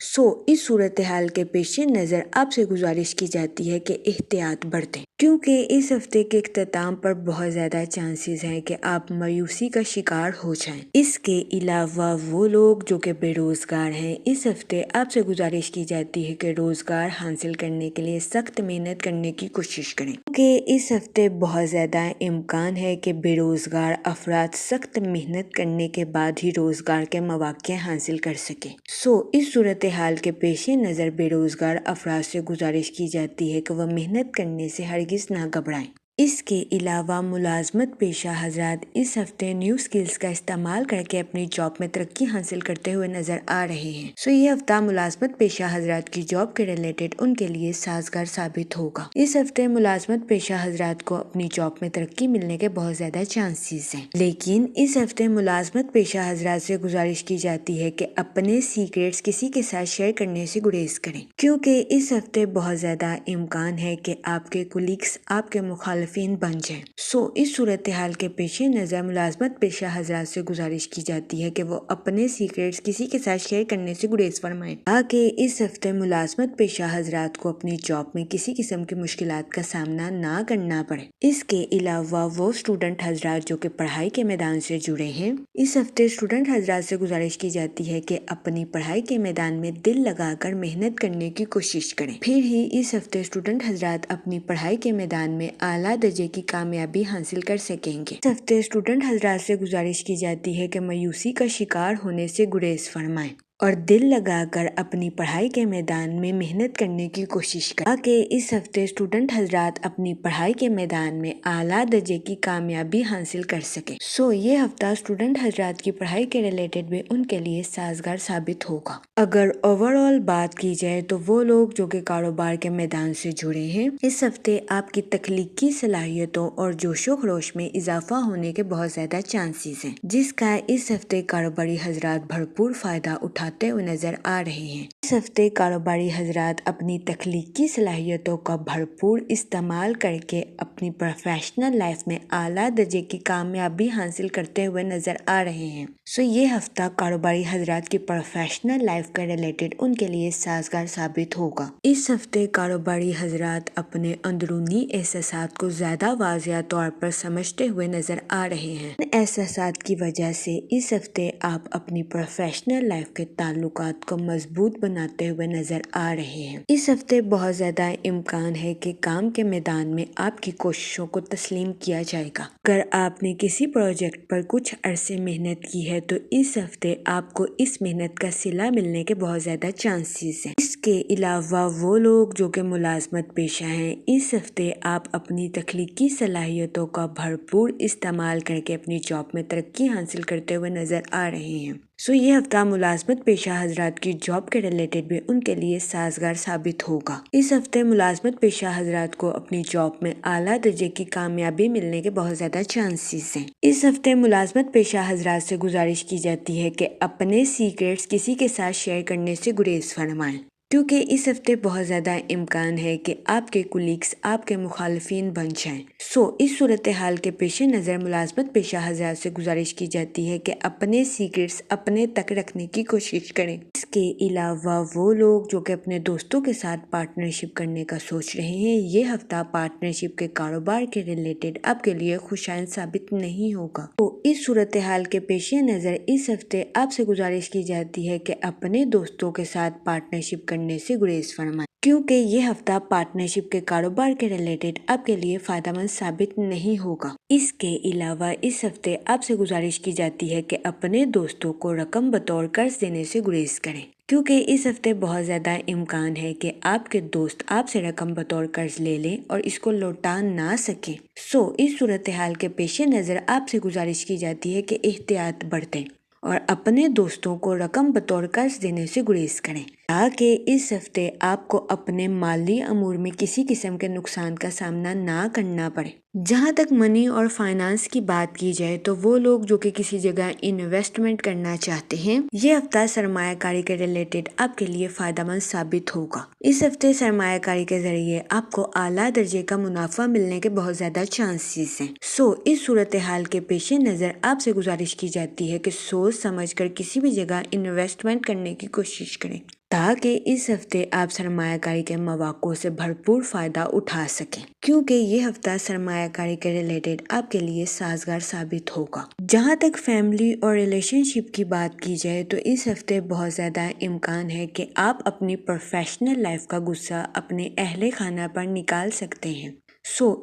اس صورتحال کے پیش نظر آپ سے گزارش کی جاتی ہے کہ احتیاط برتیں، کیونکہ اس ہفتے کے اختتام پر بہت زیادہ چانسز ہیں کہ آپ مایوسی کا شکار ہو جائیں۔ اس کے علاوہ وہ لوگ جو کہ بے روزگار ہیں، اس ہفتے آپ سے گزارش کی جاتی ہے کہ روزگار حاصل کرنے کے لیے سخت محنت کرنے کی کوشش کریں، کیونکہ اس ہفتے بہت زیادہ امکان ہے کہ بے روزگار افراد سخت محنت کرنے کے بعد ہی روزگار کے مواقع حاصل کر سکیں۔ اس صورتحال کے پیش نظر بے روزگار افراد سے گزارش کی جاتی ہے کہ وہ محنت کرنے سے ہرگز نہ گھبرائیں۔ اس کے علاوہ ملازمت پیشہ حضرات اس ہفتے نیو سکلز کا استعمال کر کے اپنی جاب میں ترقی حاصل کرتے ہوئے نظر آ رہے ہیں۔ یہ ہفتہ ملازمت پیشہ حضرات کی جاب کے ریلیٹڈ ان کے لیے سازگار ثابت ہوگا۔ اس ہفتے ملازمت پیشہ حضرات کو اپنی جاب میں ترقی ملنے کے بہت زیادہ چانسز ہیں، لیکن اس ہفتے ملازمت پیشہ حضرات سے گزارش کی جاتی ہے کہ اپنے سیکریٹس کسی کے ساتھ شیئر کرنے سے گریز کریں، کیونکہ اس ہفتے بہت زیادہ امکان ہے کہ آپ کے کولیگز آپ کے مخالفین بن جائیں۔ اس صورتحال کے پیش نظر ملازمت پیشہ حضرات سے گزارش کی جاتی ہے کہ وہ اپنے سیکریٹس کسی کے ساتھ شیئر کرنے سے گریز فرمائیں، تاکہ اس ہفتے ملازمت پیشہ حضرات کو اپنی جاب میں کسی قسم کی مشکلات کا سامنا نہ کرنا پڑے۔ اس کے علاوہ وہ اسٹوڈنٹ حضرات جو کہ پڑھائی کے میدان سے جڑے ہیں، اس ہفتے اسٹوڈنٹ حضرات سے گزارش کی جاتی ہے کہ اپنی پڑھائی کے میدان میں دل لگا کر محنت کرنے کی کوشش کریں، پھر ہی اس ہفتے اسٹوڈنٹ حضرات اپنی پڑھائی کے میدان میں اعلیٰ درجے کی کامیابی حاصل کر سکیں گے۔ اس ہفتے اسٹوڈنٹ حضرات سے گزارش کی جاتی ہے کہ مایوسی کا شکار ہونے سے گریز فرمائیں اور دل لگا کر اپنی پڑھائی کے میدان میں محنت کرنے کی کوشش کریں، تاکہ اس ہفتے اسٹوڈنٹ حضرات اپنی پڑھائی کے میدان میں اعلیٰ درجے کی کامیابی حاصل کر سکیں۔ یہ ہفتہ اسٹوڈنٹ حضرات کی پڑھائی کے ریلیٹڈ بھی ان کے لیے سازگار ثابت ہوگا۔ اگر اوور آل بات کی جائے تو وہ لوگ جو کہ کاروبار کے میدان سے جڑے ہیں، اس ہفتے آپ کی تخلیقی صلاحیتوں اور جوش و خروش میں اضافہ ہونے کے بہت زیادہ چانسز ہیں، جس کا اس ہفتے کاروباری حضرات بھرپور فائدہ اٹھاتے ہوئے نظر آ رہے ہیں۔ اس ہفتے کاروباری حضرات اپنی تخلیقی صلاحیتوں کا بھرپور استعمال کر کے اپنی پروفیشنل لائف میں اعلیٰ درجے کی کامیابی حاصل کرتے ہوئے نظر آ رہے ہیں۔ یہ ہفتہ کاروباری حضرات کی پروفیشنل لائف کا ریلیٹڈ ان کے لیے سازگار ثابت ہوگا۔ اس ہفتے کاروباری حضرات اپنے اندرونی احساسات کو زیادہ واضح طور پر سمجھتے ہوئے نظر آ رہے ہیں۔ ان احساسات کی وجہ سے اس ہفتے آپ اپنی پروفیشنل لائف کے تعلقات کو مضبوط بناتے ہوئے نظر آ رہے ہیں۔ اس ہفتے بہت زیادہ امکان ہے کہ کام کے میدان میں آپ کی کوششوں کو تسلیم کیا جائے گا۔ اگر آپ نے کسی پروجیکٹ پر کچھ عرصے محنت کی ہے تو اس ہفتے آپ کو اس محنت کا صلہ ملنے کے بہت زیادہ چانسز ہیں۔ اس کے علاوہ وہ لوگ جو کہ ملازمت پیشہ ہیں، اس ہفتے آپ اپنی تخلیقی صلاحیتوں کا بھرپور استعمال کر کے اپنی جاب میں ترقی حاصل کرتے ہوئے نظر آ رہے ہیں۔ یہ ہفتہ ملازمت پیشہ حضرات کی جاب کے ریلیٹڈ بھی ان کے لیے سازگار ثابت ہوگا۔ اس ہفتے ملازمت پیشہ حضرات کو اپنی جاب میں اعلیٰ درجے کی کامیابی ملنے کے بہت زیادہ چانسز ہیں۔ اس ہفتے ملازمت پیشہ حضرات سے گزارش کی جاتی ہے کہ اپنے سیکریٹس کسی کے ساتھ شیئر کرنے سے گریز فرمائیں، کیونکہ اس ہفتے بہت زیادہ امکان ہے کہ آپ کے کولیگز آپ کے مخالفین بن جائیں۔ اس صورتحال کے پیش نظر ملازمت پیشہ حضرات سے گزارش کی جاتی ہے کہ اپنے سیکریٹس اپنے تک رکھنے کی کوشش کریں۔ اس کے علاوہ وہ لوگ جو کہ اپنے دوستوں کے ساتھ پارٹنرشپ کرنے کا سوچ رہے ہیں، یہ ہفتہ پارٹنرشپ کے کاروبار کے ریلیٹڈ آپ کے لیے خوشائند ثابت نہیں ہوگا۔ اس صورتحال کے پیش نظر اس ہفتے آپ سے گزارش کی جاتی ہے کہ اپنے دوستوں کے ساتھ پارٹنرشپ کرنے سے گریز فرمائیں، کیونکہ یہ ہفتہ پارٹنرشپ کے کاروبار کے ریلیٹڈ آپ کے لیے فائدہ مند ثابت نہیں ہوگا۔ اس کے علاوہ اس ہفتے آپ سے گزارش کی جاتی ہے کہ اپنے دوستوں کو رقم بطور قرض دینے سے گریز کریں، کیونکہ اس ہفتے بہت زیادہ امکان ہے کہ آپ کے دوست آپ سے رقم بطور قرض لے لیں اور اس کو لوٹا نہ سکیں۔ اس صورتحال کے پیش نظر آپ سے گزارش کی جاتی ہے کہ احتیاط برتیں اور اپنے دوستوں کو رقم بطور قرض دینے سے گریز کریں، تاکہ اس ہفتے آپ کو اپنے مالی امور میں کسی قسم کے نقصان کا سامنا نہ کرنا پڑے۔ جہاں تک منی اور فائنانس کی بات کی جائے تو وہ لوگ جو کہ کسی جگہ انویسٹمنٹ کرنا چاہتے ہیں، یہ ہفتہ سرمایہ کاری کے ریلیٹڈ آپ کے لیے فائدہ مند ثابت ہوگا۔ اس ہفتے سرمایہ کاری کے ذریعے آپ کو اعلیٰ درجے کا منافع ملنے کے بہت زیادہ چانسز ہیں۔ اس صورتحال کے پیش نظر آپ سے گزارش کی جاتی ہے کہ سوچ سمجھ کر کسی بھی جگہ انویسٹمنٹ کرنے کی کوشش کریں، تاکہ اس ہفتے آپ سرمایہ کاری کے مواقع سے بھرپور فائدہ اٹھا سکیں، کیونکہ یہ ہفتہ سرمایہ کاری کے ریلیٹڈ آپ کے لیے سازگار ثابت ہوگا۔ جہاں تک فیملی اور ریلیشن شپ کی بات کی جائے تو اس ہفتے بہت زیادہ امکان ہے کہ آپ اپنی پروفیشنل لائف کا غصہ اپنے اہل خانہ پر نکال سکتے ہیں۔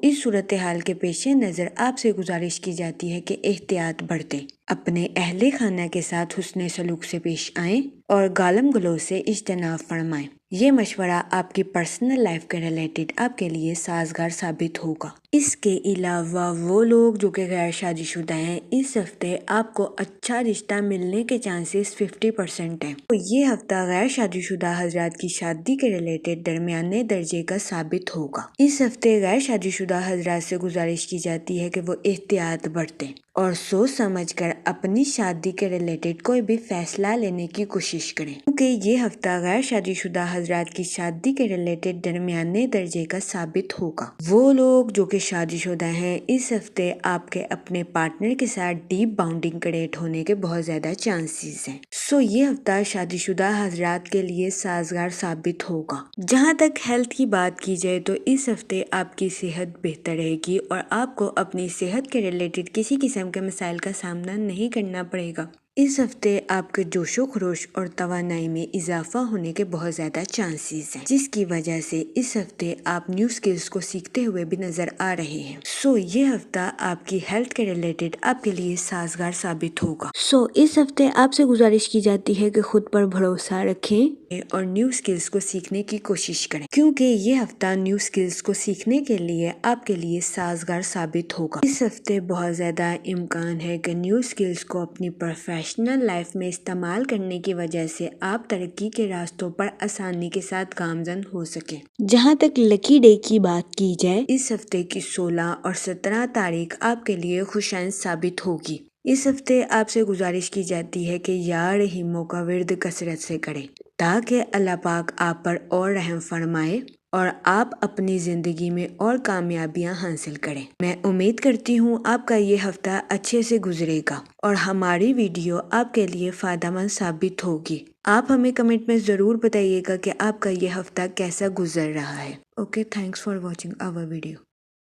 اس صورتحال کے پیش نظر آپ سے گزارش کی جاتی ہے کہ احتیاط برتیں، اپنے اہل خانہ کے ساتھ حسن سلوک سے پیش آئیں اور گالم گلوچ سے اجتناب فرمائیں۔ یہ مشورہ آپ کی پرسنل لائف کے ریلیٹڈ آپ کے لیے سازگار ثابت ہوگا۔ اس کے علاوہ وہ لوگ جو کہ غیر شادی شدہ ہیں، اس ہفتے آپ کو اچھا رشتہ ملنے کے چانسز 50% ہیں۔ تو یہ ہفتہ غیر شادی شدہ حضرات کی شادی کے ریلیٹڈ درمیانے درجے کا ثابت ہوگا۔ اس ہفتے غیر شادی شدہ حضرات سے گزارش کی جاتی ہے کہ وہ احتیاط برتیں اور سوچ سمجھ کر اپنی شادی کے ریلیٹڈ کوئی بھی فیصلہ لینے کی کوشش کریں، کیونکہ یہ ہفتہ غیر شادی شدہ حضرات کی شادی کے ریلیٹڈ درمیانے درجے کا ثابت ہوگا۔ وہ لوگ جو کہ شادی شدہ ہیں، اس ہفتے آپ کے اپنے پارٹنر کے ساتھ ڈیپ باؤنڈنگ کریٹ ہونے کے بہت زیادہ چانسز ہیں۔ یہ ہفتہ شادی شدہ حضرات کے لیے سازگار ثابت ہوگا۔ جہاں تک ہیلتھ کی بات کی جائے تو اس ہفتے آپ کی صحت بہتر رہے گی اور آپ کو اپنی صحت کے ریلیٹڈ کسی قسم کے مسائل کا سامنا نہیں کرنا پڑے گا۔ اس ہفتے آپ کے جوش و خروش اور توانائی میں اضافہ ہونے کے بہت زیادہ چانسز ہیں، جس کی وجہ سے اس ہفتے آپ نیو سکلز کو سیکھتے ہوئے بھی نظر آ رہے ہیں۔ یہ ہفتہ آپ کی ہیلتھ کے ریلیٹڈ آپ کے لیے سازگار ثابت ہوگا۔ اس ہفتے آپ سے گزارش کی جاتی ہے کہ خود پر بھروسہ رکھیں اور نیو سکلز کو سیکھنے کی کوشش کریں، کیونکہ یہ ہفتہ نیو سکلز کو سیکھنے کے لیے آپ کے لیے سازگار ثابت ہوگا۔ اس ہفتے بہت زیادہ امکان ہے کہ نیو سکلز کو اپنی پروفیشنل لائف میں استعمال کرنے کی وجہ سے آپ ترقی کے راستوں پر آسانی کے ساتھ گامزن ہو سکیں۔ جہاں تک لکی ڈے کی بات کی جائے، اس ہفتے کی 16 اور 17 تاریخ آپ کے لیے خوشائن ثابت ہوگی۔ اس ہفتے آپ سے گزارش کی جاتی ہے کہ یا رحیموں کا ورد کثرت سے کریں تاکہ اللہ پاک آپ پر اور رحم فرمائے اور آپ اپنی زندگی میں اور کامیابیاں حاصل کریں۔ میں امید کرتی ہوں آپ کا یہ ہفتہ اچھے سے گزرے گا اور ہماری ویڈیو آپ کے لیے فائدہ مند ثابت ہوگی۔ آپ ہمیں کمنٹ میں ضرور بتائیے گا کہ آپ کا یہ ہفتہ کیسا گزر رہا ہے۔ Okay, thanks for watching our video.